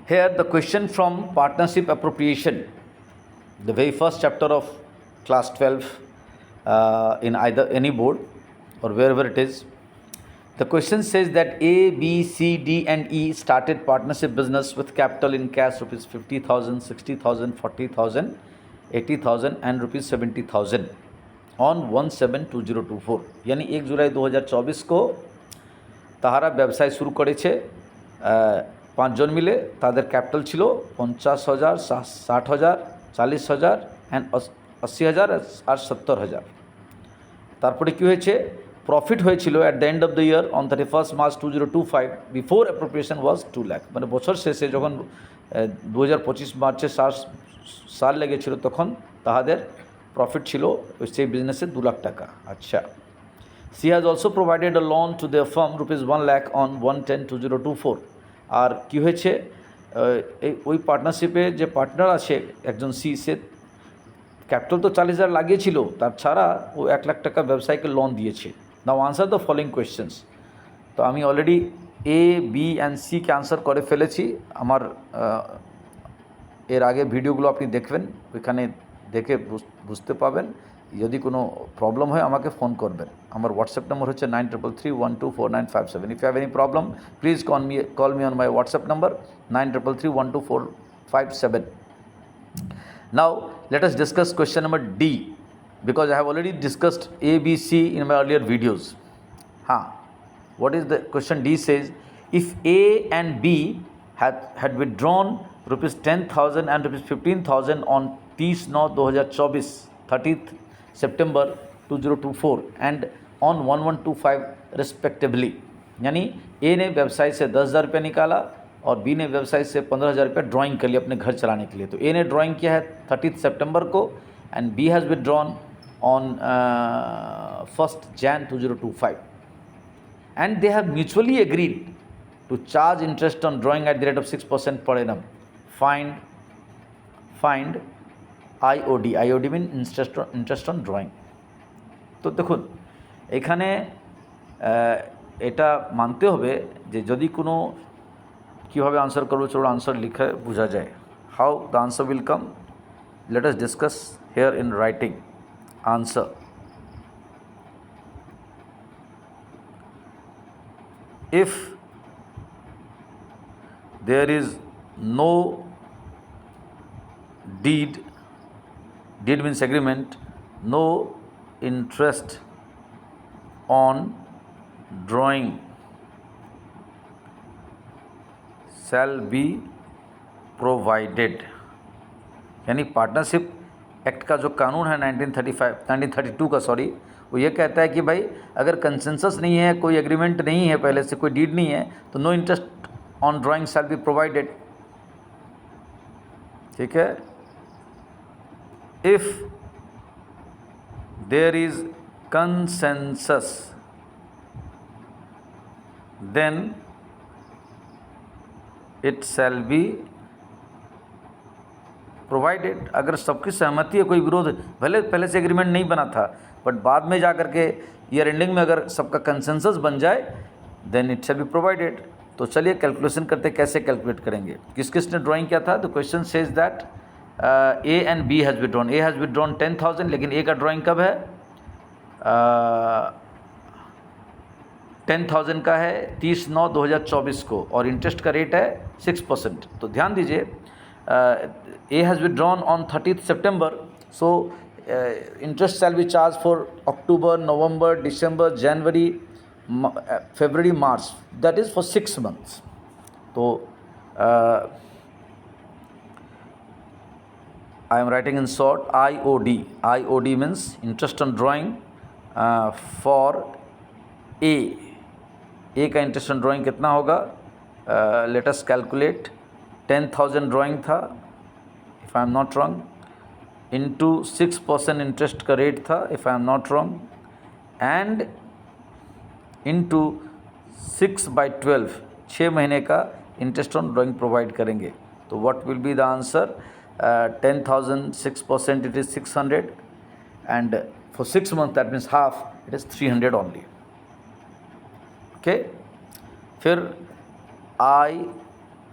Here the question from partnership appropriation, the very first chapter of class 12 in either any board or wherever it is. The question says that A, B, C, D and E started partnership business with capital in cash rupees 50,000, 60,000, 40,000, 80,000 and rupees 70,000 on 1/7/2024 यानी 1 जुलाई 2024 को তাহারা ব্যবসায় শুরু করেছে। পাঁচজন মিলে তাদের capital ছিল 50,000, 60,000, 40,000 অ্যান্ড 80,000 আর 70,000। তারপরে কী হয়েছে, প্রফিট হয়েছিল at the end of the year on 31 March 2025 before appropriation was 2 lakh. মানে বছর শেষে যখন 2025 মার্চে সাল লেগেছিল তখন তাহাদের প্রফিট ছিল সেই বিজনেসে 2 লাখ টাকা। আচ্ছা, she has also provided a loan to their firm rupees 1 lakh on 1/10/2024। আর কী হয়েছে, ওই পার্টনারশিপে যে পার্টনার আছে একজন সি, সে ক্যাপিটাল তো 40,000 লাগিয়েছিল, তার ছাড়া ও 1 লাখ টাকা ব্যবসায়ীকে লোন দিয়েছে। Now answer the following questions. তো আমি অলরেডি এ, বি অ্যান্ড সিকে আনসার করে ফেলেছি। আমার এর আগে ভিডিওগুলো আপনি দেখবেন, ওইখানে দেখে বুঝতে পাবেন। যদি কোনো প্রবলেম হয় আমাকে ফোন করবেন। আমার হোয়াটসঅ্যাপ নম্বর হচ্ছে 9333124957। If you have any problem please call me on my WhatsApp number 9333124957। Now let us discuss question number D, because I have already discussed A, B, C in my earlier videos. What is the question? D says, if A and B had withdrawn rupees 10,000 and rupees 15,000 on 30/9/2024 30th September 2024 and on 1125 respectively, यानी ए ने व्यवसाय से 10,000 रुपये निकाला और B ने व्यवसाय से 15,000 रुपये ड्राइंग कर लिया अपने घर चलाने के लिए। तो ए ने ड्राइंग किया है 30th सितंबर को and B has withdrawn on 1st Jan 2025 and they have mutually agreed to charge interest on drawing at the rate of 6% per annum. Find IOD. IOD mean interest on drawing. তো দেখুন এখানে এটা মানতে হবে যে যদি কোনো কীভাবে আনসার করবো, চলো আনসার লিখে বোঝা যায়। How the answer will come, let us discuss here in writing answer. If there is no deed means agreement, no interest on drawing shall be provided, यानी पार्टनरशिप एक्ट का जो कानून है 1932 का वो ये कहता है कि भाई अगर कंसेंसस नहीं है, कोई एग्रीमेंट नहीं है, पहले से कोई डीड नहीं है, तो no interest on drawing shall be provided. ठीक है, if there is consensus then it shall be provided. अगर सबकी सहमति है, कोई विरोध, भले पहले से एग्रीमेंट नहीं बना था बट बाद में जा कर के ईयर एंडिंग में अगर सबका कंसेंसस बन जाए then it shall be provided. तो चलिए कैलकुलेशन करते, कैसे कैलकुलेट करेंगे, किस किसने ड्राइंग किया था। The question says that A and B has withdrawn. A has withdrawn 10,000, लेकिन ए का ड्राइंग कब है, 10,000 का है 30/9/2024 को और इंटरेस्ट का रेट है 6%। तो ध्यान दीजिए, A has withdrawn on 30th September, so interest shall be charged for October, November, December, January, February, March, that is for 6 months. So I am writing in short IOD. IOD means interest on drawing for A. A का interest on drawing कितना होगा, let us calculate. 10,000 drawing था, if I am not wrong, into 6% interest का rate था, if I am not wrong, and into 6/12, 6 महीने का interest on drawing provide करेंगे। तो what will be the answer, 10,000 6% it is 600 and for 6 months that means half, it is 300 only. Okay, फिर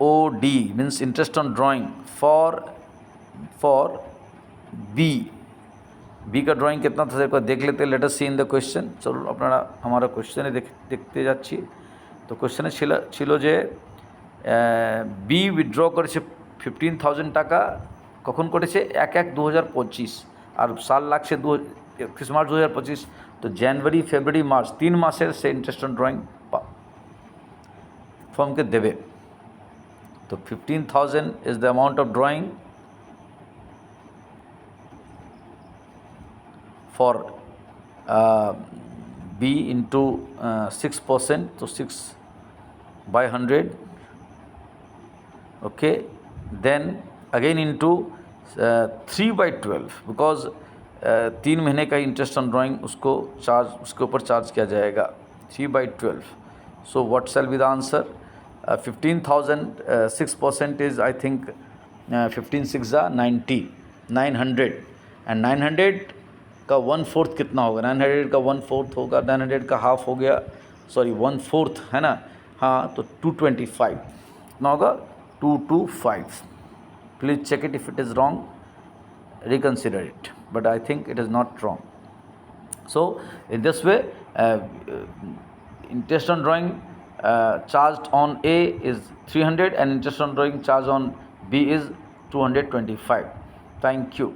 OD means interest on drawing for B का drawing कितना था एक बार देख लेते हैं. Let us see in the question. চলো আপনারা हमारा क्वेश्चन দেখতে যাচ্ছি. তো কোশ্চেনে ছিল যে বি উইথড্র করেছে 15,000 টাকা. কখন করেছে? 1/1/2025 আর সাল লাগছে 31 মার্চ 2025. তো জানুয়ারি ফেব্রুয়ারি মার্চ 3 মাসের সে ইন্টারেস্ট অন ড্রয়িং ফার্মকে দেবে. তো 15,000 is the amount of drawing for B into 6%, so 6/100. Okay, then again into 3/12 because 3 महीने का इंटरेस्ट ऑन ड्राइंग उसके ऊपर चार्ज किया जाएगा. 3/12. So what shall be the answer? 15,000 6% is I think 15 6 90 900 and 900 का 1/4 कितना होगा? 900 का 1/4 होगा. 900 का हाफ हो गया, सॉरी 1/4 है ना. हाँ, तो 225 कितना होगा? 225. Please check it. If it is wrong reconsider it, but I think it is not wrong. So in this way interest on drawing charged on A is 300 and interest on drawing charged on B is 225. Thank you.